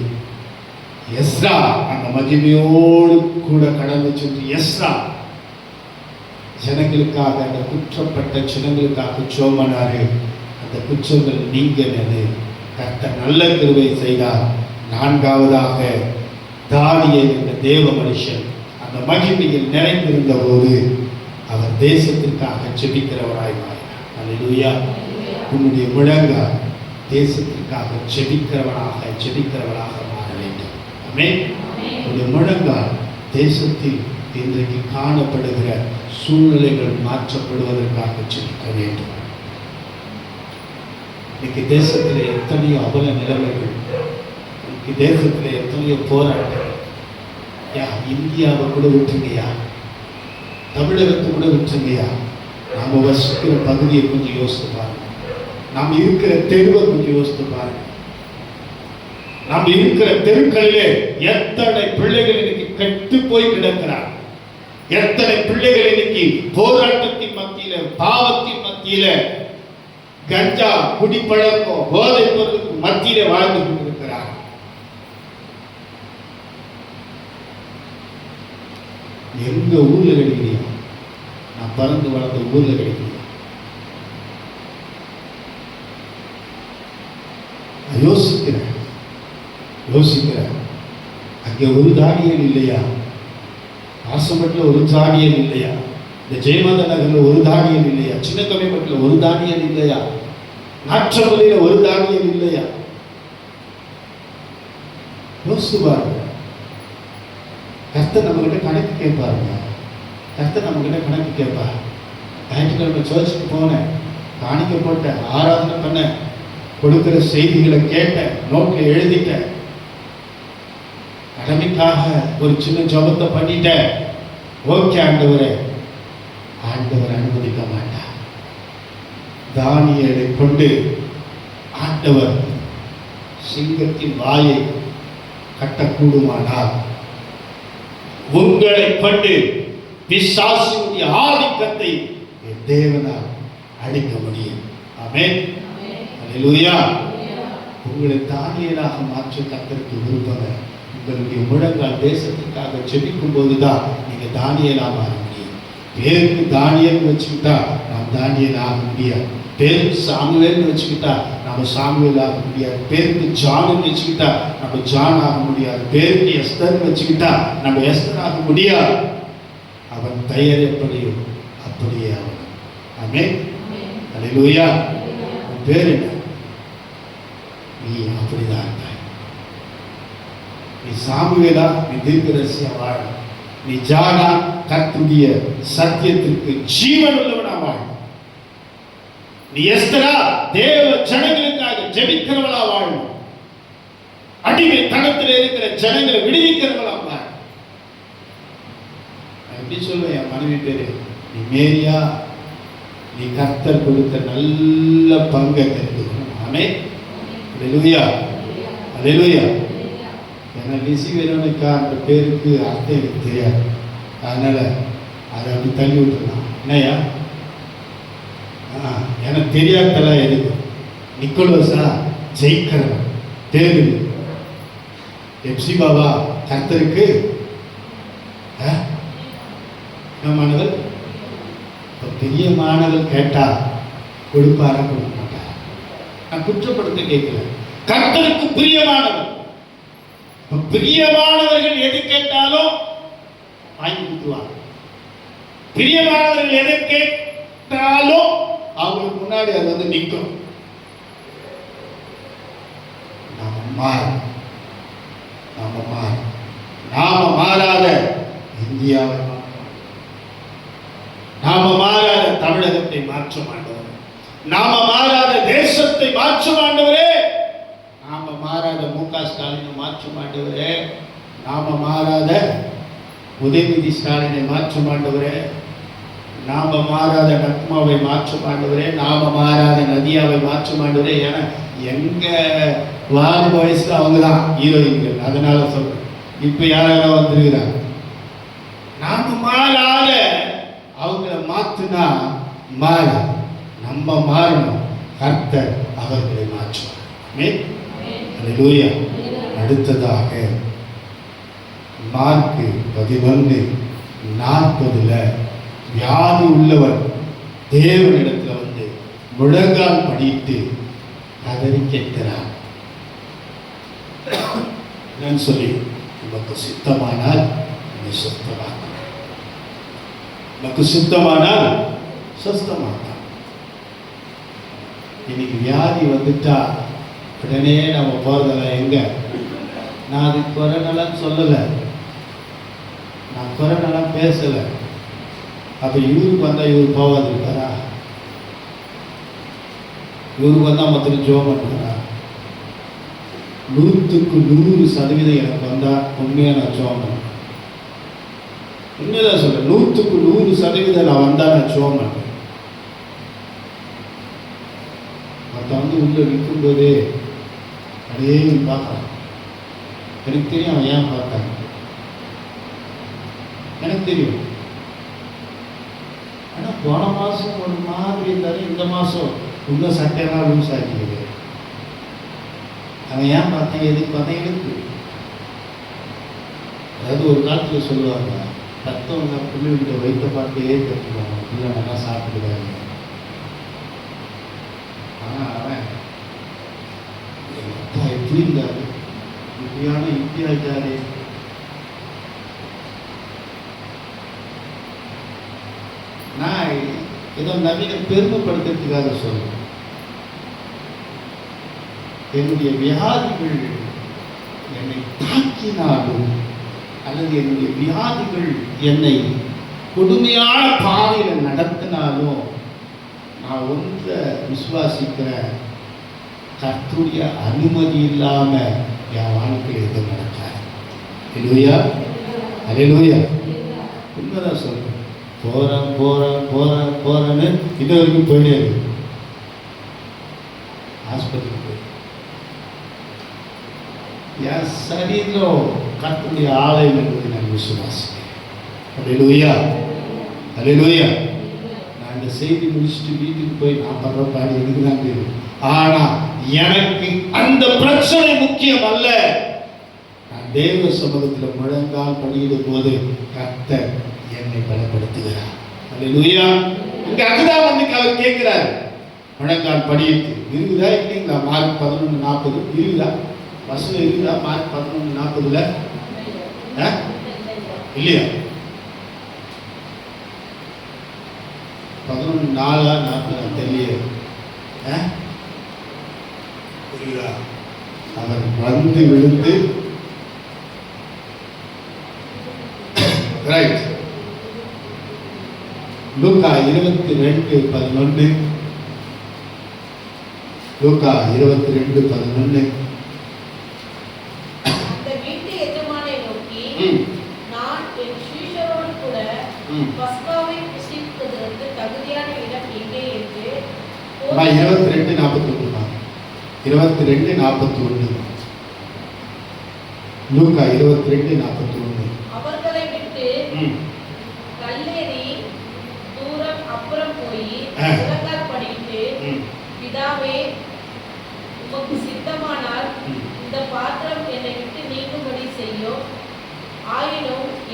எஸ்ரா அந்த மகிமையோடு கூட கடந்து சென்று எஸ்ரா ஜனங்களுக்காக, அந்த குற்றப்பட்ட ஜனங்களுக்காக சோமனாரு. அந்த குற்றங்கள் நீங்கினது. கர்த்தர் நல்ல கிருபை செய்தார். நான்காவதாக தானியேல் என்ற தேவ மனுஷன் அந்த மகிமையில் நிறைந்திருந்த போது அவர் தேசத்திற்காக ஜெபிக்கிறவராய் மாறினார். அல்லேலூயா. உன்னுடைய முழங்கால் தேசத்திற்காக ஜெபிக்கிறவராக மாற வேண்டும். ஆமென். உன்னுடைய முழங்கால் தேசத்தில் இன்றைக்கு காணப்படுகிற சூழ்நிலைகள் மாற்றப்படுவதற்காக ஜெபிக்க வேண்டும். இன்னைக்கு தேசத்தில் எத்தனையோ அவல நிலைமைகள், இன்னைக்கு தேசத்தில் எத்தனையோ போராட்டங்கள். இந்தியாவை கூட விட்டுருங்கயா, தமிழகத்தை கூட விட்டுருங்கயா. நாம வசிக்கிற பகுதியை கொஞ்சம் யோசித்து பாருங்க. நாம் இருக்கிற தெருவை கொஞ்சம் யோசித்து பாருங்க. நாம் இருக்கிற தெருக்களிலே எத்தனை பிள்ளைகள் இன்னைக்கு கெட்டு போய் கிடக்கிறார். எத்தனை பிள்ளைகள் இன்னைக்கு போராட்டத்தின் மத்தியில, பாவத்தின் மத்தியில, கஞ்சா குடிப்பழக்கம் போதை பொருளுக்கு மத்தியில வாழ்ந்து கொண்டிருக்கிறார். எங்க ஊர்ல கிடைக்கிறீங்க? நான் பறந்து வளர்ந்த ஊர்ல கிடைக்கிறீங்க. யோசிக்கிறேன். அங்கே ஒரு தானியல் இல்லையா? ஆசமட்டில் ஒரு தானியல் இல்லையா? இந்த ஜெயமாத நகர்ல ஒரு தானியல் இல்லையா? சின்ன கம்மிப்பட்டில் ஒரு தானியல் இல்லையா? நாற்றமலையில ஒரு தானியல் இல்லையா? யோசிச்சு பாருங்க. கர்த்தர் நம்ம கிட்ட கணக்கு கேட்பாருங்க. கர்த்தர் நம்ம கிட்ட கணக்கு கேட்பார். ஞாயிற்றுக்கிழமை சர்ச்சுக்கு போனேன், காணிக்க போட்டேன், ஆராதனை பண்ண, கொடுக்கிற செய்திகளை கேட்டேன், நோட்டில் எழுதிட்டேன், கடமைக்காக ஒரு சின்ன ஜபத்தை பண்ணிட்டேன். ஓகே ஆண்டவரே, ஆண்டவர் அனுமதிக்க மாட்டார். தானியேலை கொண்டு ஆண்டவர் சிங்கத்தின் வாயை கட்டக்கூடுமானால் உங்களை கொண்டு பிசாசுடைய ஆதிக்கத்தை தேவனால் அழிக்க முடியும். ஆமென். அல்லேலூயா. உங்களை தானியேலாக மாற்ற கர்த்தருக்கு விருப்பங்க. உங்களுடைய முழங்கால் தேசத்திற்காக ஜெபிக்கும் போதுதான் நீங்க தானியேலா மாற முடியும். பேருக்கு தானியல் வச்சுக்கிட்டா நாம் தானியல் ஆக முடியாது. பேருக்கு சாமுவேல் வச்சுக்கிட்டா நம்ம சாமுவேல் ஆக முடியாது. பேருக்கு ஜான் வச்சுக்கிட்டா நம்ம ஜான் ஆக முடியாது. பேருக்கு எஸ்தர் வச்சுக்கிட்டா நம்ம எஸ்தர் ஆக முடியாது. அவன் பெயர் எப்படியோ அப்படியே அவன். ஆமென். அல்லேலூயா. உன் பேர் என்ன? நீ அப்படிதான் இருக்காய். நீ சாமுவேலா, நீ தீர்க்கதரிசியா வாழ. நீ ஜானா, கர்த்தருடைய சத்தியத்திற்கு ஜீவன் உள்ளவனா வாழ. நீ எஸ்தரா, தேவ ஜனங்களுக்காக ஜெபிக்கிறவளா வாழணும். அடிமை தனத்தில் இருக்கிற ஜனங்களை விடுவிக்கிறவளா வாழ. எப்படி சொல்லுவேன் என் மனைவி பேரு? நீ மேரியா, நீ கர்த்தர் கொடுத்த நல்ல பங்கை தெரிஞ்சுக்கணும். ஆமென். அல்லேலூயா. அல்லேலூயா. ஏன்னா லிசி வெரோனிகா அந்த பேருக்கு அர்த்தம் எனக்கு தெரியாது. அதனால அதை அப்படி தள்ளி விட்டுருலாம். என்னையா எனக்கு தெரியாதெல்லாம் எதுக்கு? நிக்கோலஸா ஜெயிக்கிறவன் தேர்வு எப்சிபாவா கர்த்தருக்கு மாணவர் பெரிய மாணவர் கேட்டா கொடுப்பார கொடுக்க மாட்டார். நான் குற்றப்படுத்த கேட்கல, கர்த்தருக்கு பிரியமானவர். பிரியமானவர்கள் எது கேட்டாலும் வாங்கி கொடுத்துவாங்க. பிரியமானவர்கள் எதை கேட்டாலும் அவங்களுக்கு முன்னாடி அது வந்து நிற்கும். நாம மாறாத இந்தியாவை, நாம மாறாத தமிழகத்தை மாற்ற ஆண்டவரே, நாம மாறாத தேசத்தை மாற்ற ஆண்டவரே, நாம மாறாத மு.க. ஸ்டாலினை மாற்ற ஆண்டவரே, நாம மாறாத உதயநிதி ஸ்டாலினை மாற்ற ஆண்டவரே, நாம மாறாத நக்மாவை மாற்ற ஆண்டவரே, நாம மாறாத நதியாவை மாற்ற ஆண்டவரே. ஏன்னா எங்க வாலிப வயசுல அவங்க தான் ஹீரோயின்கள். அதனால சொல்றேன், இப்ப யாராவது வந்துருக்கிறாங்க. நாம மாறாத அவங்கள மாத்துனா மாற, நம்ம மாறணும், கர்த்தர் அவர்களை மாற்றுவார். அடுத்ததாக மார்க் 11:40 வியாதி உள்ளவர் தேவனிடத்துல வந்து முழங்கால் படிட்டு கதறி கேட்கிறார். என்னன்னு சொல்லி, நமக்கு சித்தமானால் நீ சுத்தமாக, நமக்கு சுத்தமானால் சுத்தமாக. இன்னைக்கு வியாதி வந்துட்டா உடனே நம்ம போறதெல்லாம் எங்க? நான் அது கொரோனாலாம் சொல்லலை, நான் கொரோனாலாம் பேசலை. அப்ப இவருக்கு வந்தா இவரு போவாது இருக்காரா? இவருக்கு வந்தா மொத்தம் ஜோம் பண்ணுறாரா? 100% எனக்கு வந்தா உண்மையா நான் ஜோம் பண்ணுறேன். உண்மைதான் சொல்றேன், 100% நான் வந்தா நான் ஜோம் பண்ணுறேன். மற்றவங்க உள்ள நிற்கும்போதே அப்படியே பார்க்கலாம். எனக்கு தெரியும் அவன் ஏன் பார்த்தாங்க, எனக்கு தெரியும். ஆனால் போன மாதம் ஒரு மாதிரி இருந்தாலும் இந்த மாதம் இன்னும் சட்டையெல்லாம் லூஸ் ஆகிடுது. அவன் ஏன் பார்த்தேன், எதுக்கு பார்த்தேன்? எனக்கு அதாவது ஒரு காலத்தில் சொல்லுவாங்க, தத்தவங்க பிள்ளைகிட்ட வைத்த பார்த்தே கற்றுக்குவாங்க, பிள்ளை நல்லா சாப்பிடுவாங்க. ஆனால் அவன் எங்கள் அப்பா எப்படி இருந்தாரு, இப்படியான இப்படி ஆயிட்டாரு. நான் ஏதோ நவீன பெருமைப்படுத்துறதுக்காக சொல்றேன். என்னுடைய வியாதிகள் என்னை தாக்கினாலும் அல்லது என்னுடைய வியாதிகள் என்னை கொடுமையான பாதையில் நடத்தினாலும் நான் ஒன்றை விசுவாசிக்கிற, கர்த்தருடைய அனுமதி இல்லாம என் வாழ்க்கையில் எதுவும் நடக்காது. அல்லேலூயா, அல்லேலூயா. உண்மைதான் சொல்றேன். போறேன்னு இது வரைக்கும் போயிட்டே இருக்கு. ஆஸ்பத்திரிக்கு போய் என் சரீரம் கர்த்தருடைய ஆலயம் என்பதை நான் விசுவாசிக்கிறேன். அல்லேலூயா, அல்லேலூயா. நான் இந்த செய்தி முடிச்சுட்டு வீட்டுக்கு போய் நான் படுற பாடி எனக்கு தான் தெரியும். ஆனா எனக்கு அந்த பிரச்சனை முக்கியம் அல்ல. நான் தேவ சமூகத்தில் முழங்கால் படியிடும் போது கர்த்தர் என்னை பலப்படுத்துகிறார். அல்லேலூயா. இங்க அதுதான் வந்து அவர் கேட்கிறார். முழங்கால் படியிட்டு இருக்குதா இல்லைங்களா? மார்க் 11:40 இருக்குதா? வசனம் இருக்குதா? மார்க் 11:40 இல்லையா? 11:40 தெரியல. அவர் வந்து விழுந்து ரைட். லூக்கா 22:11, லூக்கா 22:11. அந்த வீட்டு எஜமானை நோக்கி, நான் என் சீஷரோடு கூட பஸ்காவை புசிப்பதற்கு தகுதியான இடம் எங்கே என்று 22:41. 22:41. லூக்கா 22:41. அவர்களை விட்டு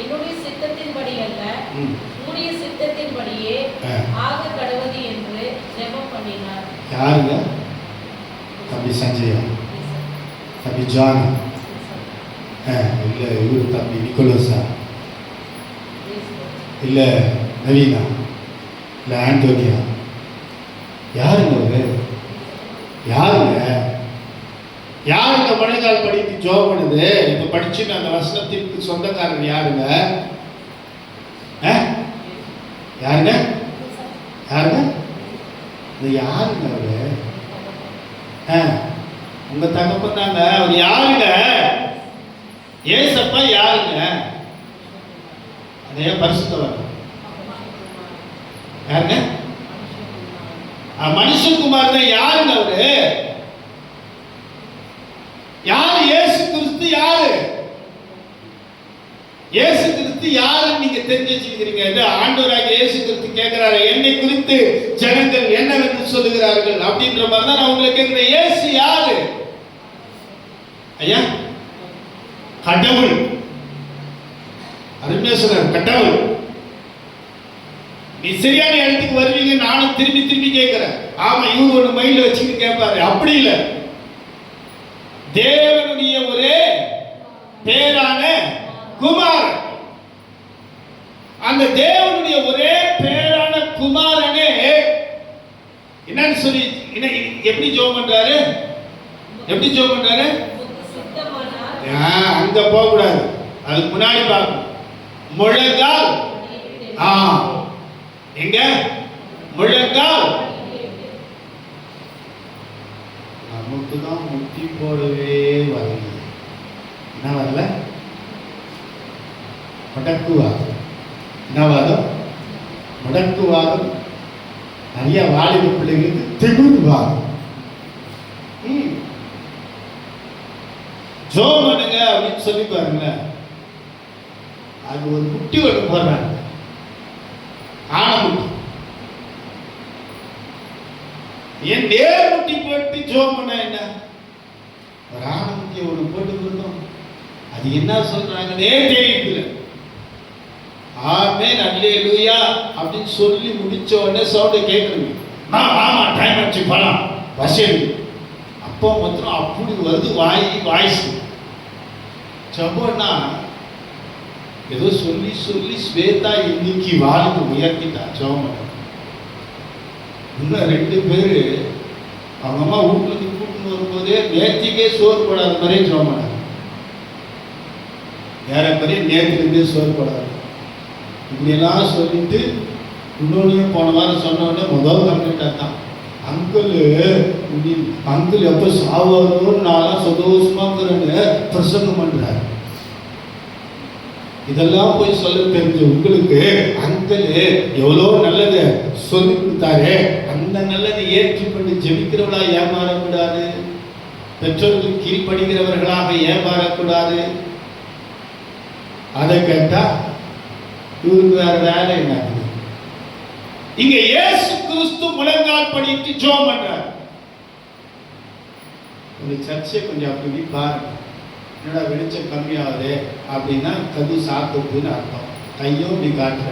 என்னுடைய சித்தத்தின்படி அல்ல, ம். உம்முடைய சித்தத்தின்படியே ஆக கடவுது என்று ஜெபம் பண்ணினார். யாருங்க? தம்பி சஞ்சயா, தம்பி ஜான், இல்லை இவரு தம்பி நிக்கோலஸா, இல்லை நவீனா, இல்லை ஆண்டோனியா, யாருங்க அவரு? யாருங்க? யாருங்க முழங்கால் படித்து ஜோம் பண்ணுது? இப்ப படிச்சு அந்த வசனத்திற்கு சொந்தக்காரர் யாருங்க? யாருங்க? யாருங்க? இது யாருங்க அவரு? உங்க தகப்பன் தாங்க. அவர் யாருங்க? ஏசப்பா யாருங்க? அதே பரிசுத்தவர் யாருங்க? மனுஷகுமார் தான். யாருங்க அவரு? யாரு? இயேசு கிறிஸ்து யாரு? இயேசு கிறிஸ்து யாருன்னு நீங்க தெரிஞ்சு வச்சிருக்கிறீங்க. ஆண்டவராகிய இயேசு கிறிஸ்து கேட்கிறாரு, என்னை குறித்து ஜனங்கள் என்னவென்று சொல்லுகிறார்கள் அப்படின்ற மாதிரி தான் நான் உங்களை கேட்கிறேன். இயேசு யாரு ஐயா? கடவுள். அருமேஸ்வரர் கடவுள். நீ சரியான இடத்துக்கு வருவீங்க. நானும் திரும்பி திரும்பி கேட்கிறேன். ஆமா, இவரு ஒரு மைண்ட்ல வச்சுட்டு கேட்பாரு. அப்படி இல்லை. தேவனுடைய ஒரே பேரான குமாரன். அந்த தேவனுடைய ஒரே பேரான குமாரனே என்னன்னு சொல்லி எப்படி ஜெபம் பண்றாரு? எப்படி ஜெபம் பண்றாரு? அங்க போக கூடாது, அதுக்கு முன்னாடி பார்க்கணும். முழங்கால். எங்க முழங்கால்? நமக்கு தான் முட்டி போடவே வரல. என்ன வரல? முடக்குவாதம். என்ன வாதம்? முடக்குவாதம். நிறைய வாலிப பிள்ளைகளுக்கு திமிர்வாதம். ஜோம் பண்ணுங்க அப்படின்னு சொல்லி பாருங்க. அது ஒரு முட்டி ஒன்று போடுறாங்க, ஆனமுட்டி. என் நேர் முட்டி போட்டு ஜோம் பண்ண என்ன? ஒரு ஆனமுட்டியை ஒன்று போட்டு கொடுத்தோம். அது என்ன சொல்றாங்கன்னே தெரியல. ஆமென் அல்லேலூயா அப்படின்னு சொல்லி முடிச்ச உடனே சவுண்ட் கேட்குறீங்க. ஆமா, டைம் ஆச்சு போலாம் வசதி. அப்போ மாத்திரம் அப்படி வருது வாய்ஸ். ஜபம்னா ஏதோ சொல்லி சொல்லி ஸ்வேதா இன்னைக்கு வாழ்ந்து உயர்த்திட்டா. ஜபம் இன்னும் 2 பேரு அவங்க அம்மா வீட்டுல இருந்து கூட்டின்னு வரும்போதே நேர்த்திக்கே சோறு போடாத மாதிரியே ஜபம் பண்ணாங்க. ஏறக்குறைய நேர்த்திலிருந்தே சோறு போடாது. இப்படியெல்லாம் சொல்லிட்டு இன்னொன்னு போன வாரம் சொன்ன உடனே முதல் கம்ப்ளீட்டாக தான் அங்கிள் எப்போ சாவாரோன்னு நான்லாம் சந்தோஷமாக்குறேன்னு பிரசங்கம் பண்றாரு. இதெல்லாம் போய் சொல்ல தெரிஞ்ச உங்களுக்கு அங்கிள் எவ்வளோ நல்லது சொல்லி கொடுத்தாரு. அந்த நல்லதை ஏற்றுக்கொண்டு ஜெபிக்கிறவளா ஏமாறக்கூடாது. பெற்றோர்கள் கீழ்ப்படுகிறவர்களாக ஏமாறக்கூடாது. அதை கேட்டா இவருக்கு வேற வேலை என்ன? இங்க இயேசு கிறிஸ்து முழங்கால் படிட்டு ஜெபம் பண்றார். ஒரு சர்ச்சை கொஞ்சம் அப்படி பாருங்க. என்னடா வெளிச்சம் கம்மியாகுது அப்படின்னா கது சாத்துன்னு அர்த்தம். கையும் இப்படி காட்டுற.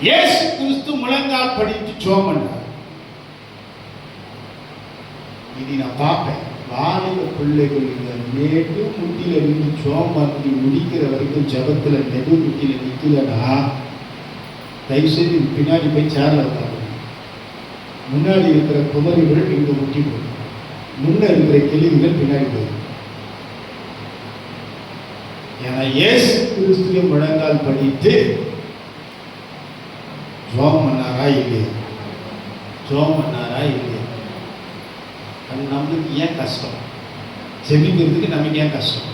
இயேசு கிறிஸ்து முழங்கால் படிட்டு ஜெபம் பண்றார். இது நான் பார்ப்பேன். வாலிப பிள்ளைகள் இந்த நெடு முட்டியில நின்று ஜெபம் பண்ணி முடிக்கிற வரைக்கும் ஜபத்துல நெடு முட்டியில நிற்கலன்னா தயவு செய்து பின்னாடி போய் சேர்ல உட்காந்து. முன்னாடி இருக்கிற குமரிகள் இங்க முட்டி போகும், முன்ன இருக்கிற கிளிகள் பின்னாடி போகும். ஏன்னா இயேசு கிறிஸ்துவ முழங்கால் படித்து ஜெபம் பண்ணாரா இல்லையா? ஜெபம் பண்ணாரா இல்லையா? அது நம்மளுக்கு ஏன் கஷ்டம்? ஜெபிக்கிறதுக்கு நமக்கு ஏன் கஷ்டம்?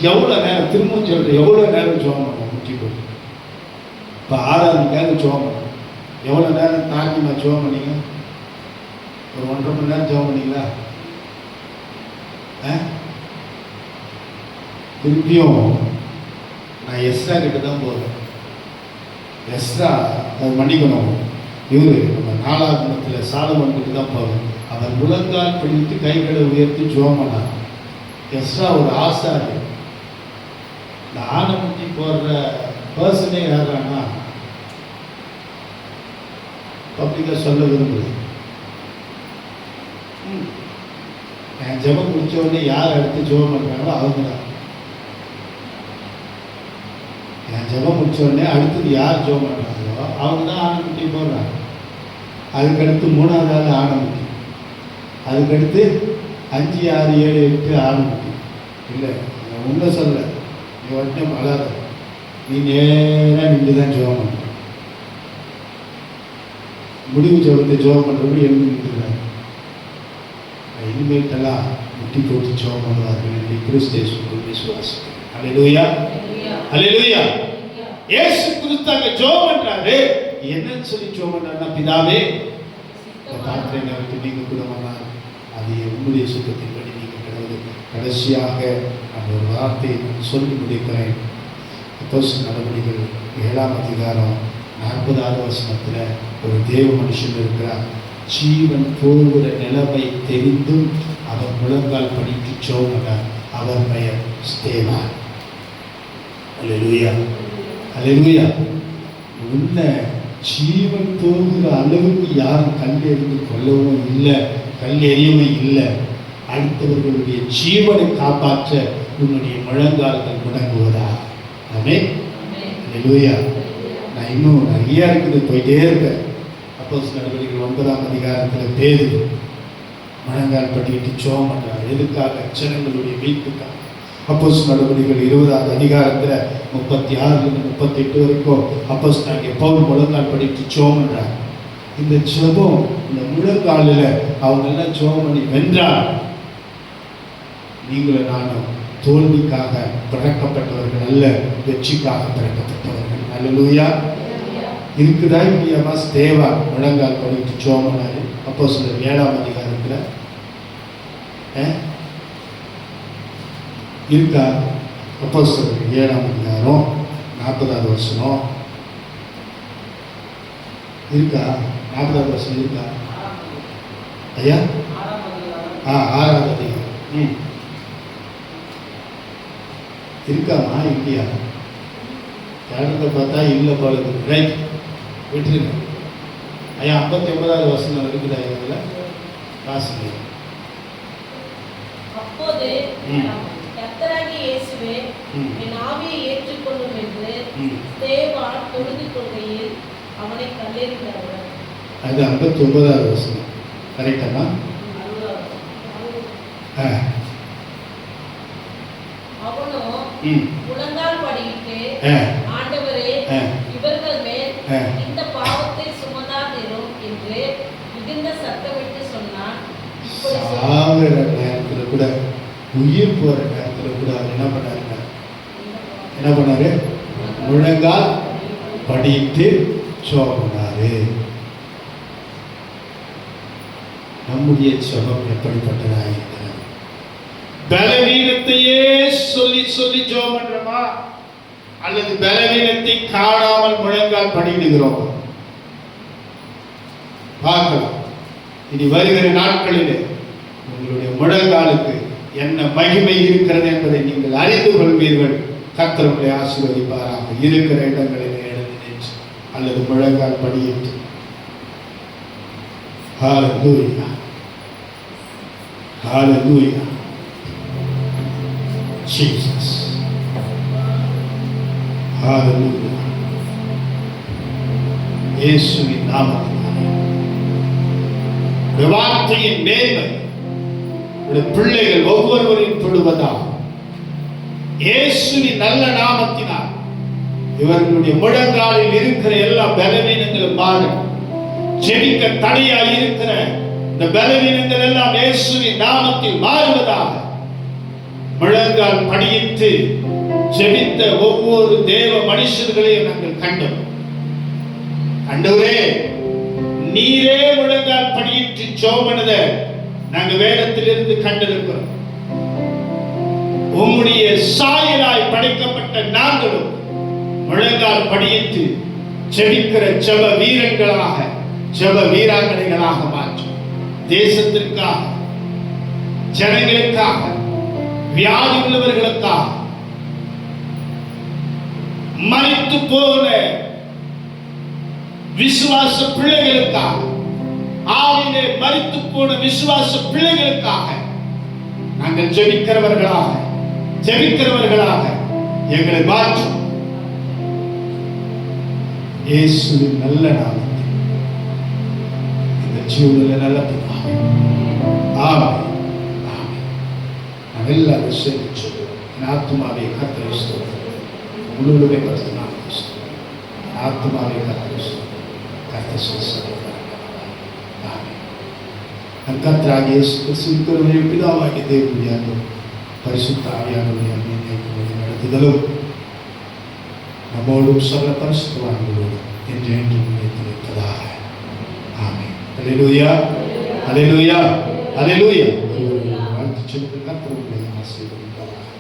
எவ்வளோ நேரம் திரும்ப சொல்கிறேன், எவ்வளோ நேரம் ஜெபம் பண்ணுவோம் முட்டி போட்டு? இப்போ 6வது நேரம் ஜெபம் பண்ணுவோம். எவ்வளோ நேரம் தாங்கிமா ஜெபம் பண்ணீங்க? ஒரு 1.5 மணி நேரம் ஜெபம் பண்ணீங்களா? திருப்பியும் நான் எஸ்ரா கிட்ட தான் போகிறேன். எஸ்ரா அது மன்னிக்கணும், இவரு நம்ம 4ஆம் சாலமோன் கிட்ட தான் போவோம். அவர் முழங்கால் பிடித்து கைகளை உயர்த்தி ஜெபம் பண்ணார். எஸ்ரா ஒரு ஆசாரி. இந்த ஆனமுட்டி போடுற பர்சனே யாரானா பப்ளிக்கா சொல்ல விரும்புது. என் ஜெபம் முடிச்ச உடனே யார் அடுத்து ஜெபம் பண்றாங்களோ அவங்க தான். என் ஜெபம் முடிச்ச உடனே அடுத்தது யார் ஜெபம் பண்றாங்களோ அவங்க தான் ஆனமுட்டி போடுறாங்க. அதுக்கடுத்து 3வது ஆள் ஆனமுட்டி, அதுக்கடுத்து 5, 6, 7, 8 ஆனமுட்டி. இல்லை, நான் உண்மை சொல்ல, நீ உடனே வளர, நீ நேராக நின்று தான் ஜெபம் பண்ணுற. முடிவு ஜெபத்தை ஜெபம் பண்ணுறவங்க எழுந்துக்கிறாங்க. இனிமேட்டெல்லாம் முட்டி போட்டு ஜெபம் பண்ணுவார்கள் என்று கிறிஸ்தேசுக்குள் விசுவாசிக்கிறேன். அல்லேலூயா, அல்லேலூயா. இயேசு கிறிஸ்து அங்க ஜெபம் பண்றாரு. என்னன்னு சொல்லி ஜெபம் பண்றாருன்னா, பிதாவே இந்த பாத்திரை நேரத்தில் நீங்க குணமானால் அது உங்களுடைய சுத்தத்தின்படி நீங்க கடவுள். கடைசியாக நான் ஒரு வார்த்தையை சொல்லி முடிக்கிறேன். அப்போஸ்தலர் நடவடிக்கைகள் 7ஆம் அதிகாரம் 40வது வசனத்தில் ஒரு தேவ மனுஷன் இருக்கிறார். ஜீவன் போகிற நிலைமை தெரிந்தும் அவர் முழங்கால் படித்து ஜெபம். அவர் பெயர் ஸ்தேவான். அல்லேலூயா, அல்லேலூயா. உன்ன ஜீவன் போகிற அளவுக்கு யாரும் கல் எறிந்து கொள்ளவும் இல்லை, கல் எறியவும் இல்லை. அடுத்தவர்களுடைய ஜீவனை காப்பாற்ற உன்னுடைய முழங்கால்கள் முடங்குவதா? ஆமென், அல்லேலூயா. நான் இன்னும் நிறைய இருக்குது, போயிட்டே இருப்பேன். அப்போஸ்தலர் நடவடிக்கைகள் 9ஆம் அதிகாரத்தில் பேதுரு முழங்கால் படிட்டு ஜெபம் பண்றார். எதுக்காக? ஜனங்களுடைய மீட்புக்காக. அப்போஸ்தலர் நடவடிக்கைகள் 20ஆம் அதிகாரத்தில் 36 38 வரைக்கும் அப்போஸ்தலர் பவுல் முழங்கால் படிட்டு ஜெபம் பண்றார். இந்த ஜெபம், இந்த முழங்காலில் அவங்க எல்லாம் ஜெபம் பண்ணி வென்றார். நீங்களும் நானும் தோல்விக்காக பிறக்கப்பட்டவர்கள் அல்ல, வெற்றிக்காக பிறக்கப்பட்டவர்கள். அல்லேலூயா. இருக்குதா இல்லையாமா? ஸ்தேவான் முழங்கால் படிட்டு ஜெபம் பண்ணாரு. அப்போஸ்தலர் 7ஆம் அதிகாரத்தில் இருக்கா? அப்போஸ்தலர் 7ஆம் அதிகாரம் 40வது வசனம் இருக்கா? 40வது வசனம் இருக்கா ஐயா? 6ஆம் அதிகாரம் இருக்காமா? இல்லையா? இடத்த பார்த்தா இல்லை போல. ரைட், விட்டுருங்க ஐயா. 59வது வசனம் இருக்குதா? இதில் வாசிங்க. அப்போது கர்த்தராகிய இயேசுவே என் ஆவியை ஏற்றுக்கொள்ளும் என்று ஸ்தேவான் தொழுது கொள்கையில் அவனை கல்லெறிந்தார்கள். அது 59வது வசனம் கரெக்டாமா? அவனோ முழங்கால் படியிட்டு, ஆண்டவரே, இவர்கள் மேல் இந்த பாவத்தை சுமந்தாதிரும் என்று மிகுந்த சத்தமிட்டு சொன்னான். சாகிற நேரத்தில் கூட, உயிர் போற நேரத்தில் கூட அவர் என்ன பண்ணாரு? முழங்கால் படித்து ஜெபம் பண்ணாரு. நம்முடைய ஜெபம் எப்படிப்பட்டதா இருக்கிறது? பலவீனத்தையே சொல்லி சொல்லி ஜெபம் பண்றோமா, அல்லது பலவீனத்தை காணாமல் முழங்கால் படிடுகிறோம்? பார்க்கலாம். இனி வருகிற நாட்களிலே உங்களுடைய முழங்காலுக்கு என்ன மகிமை இருக்கிறது என்பதை நீங்கள் அறிந்து கொள்வீர்கள். கர்த்தர் உங்களை ஆசீர்வதிப்பாராக. இருக்கிற இடங்களில் எழுந்து நின்று அல்லது முழங்கால் படியிட்டு. ஹல்லேலூயா, ஹல்லேலூயா. ஜீசஸ், ஹல்லேலூயா. இயேசுவின் நாமத்தில் வார்த்தையின் மேன்மை பிள்ளைகள் ஒவ்வொருவரையும் தொடுவதா? இயேசுவின் நல்ல நாமத்தினால் இவர்களுடைய முழங்காலில் இருக்கிற எல்லா பலவீனங்களும் மாறும். ஜெபிக்க தடையாய் இருக்கிற இந்த பலவீனங்கள் எல்லாம் இயேசுவின் நாமத்தில் மாறுவதாக. முழங்கால் படியிட்டு ஜெபித்த ஒவ்வொரு தேவ மனுஷர்களையும் நாங்கள் கண்டோம். ஆண்டவரே, நீரே முழங்கால் படியிட்டு ஜெபம் பண்ணத நாங்க வேதத்திலிருந்து கண்டிருக்கிறோம். உம்முடைய சாயலாய் படைக்கப்பட்ட நாங்களும் முழங்கால் படியிட்டு ஜெபிக்கிற ஜெப வீரர்களாக ஜெப வீராங்கனைகளாக மாற்றும். தேசத்திற்காக, ஜனங்களுக்காக, வியாதி உள்ளவர்களுக்காக, மரித்து போன விசுவாச பிள்ளைகளுக்காக, ஆவிலே மரித்து போன விசுவாச பிள்ளைகளுக்காக நாங்கள் ஜெபிக்கிறவர்களாக எங்களை மாற்றும். இயேசுவின் நல்ல நாமத்தில் இந்த ஜீவனில் நல்ல பிதாவே, ஆமென். நாம் எல்லாரும் சேர்ந்து சொல்லுவோம். என் ஆத்துமாவே கர்த்தரை ஸ்தோத்திரி, முழுவதுமே கர்த்தர் நாமத்தை ஸ்தோத்திரி. என் ஆத்துமாவே கர்த்தரை ஸ்தோத்திரி, கர்த்தர் சொல்லுவார். நம் கர்த்தராகிய இயேசு கிறிஸ்துவின் கிருபையும் பிதாவாகிய தேவனுடைய அன்பும் பரிசுத்த ஆவியானவருடைய அன்பின் நடத்துதலும் நம்மோடும் சகல பரிசுத்தவான்களோடும் என்றென்றும் நிலைத்திருப்பதாக. ஆமென். அல்லேலூயா, அல்லேலூயா, அல்லேலூயா. வாழ்த்து சொல்லுங்கள். கர்த்தர் உங்களை ஆசீர்வதிப்பாராக.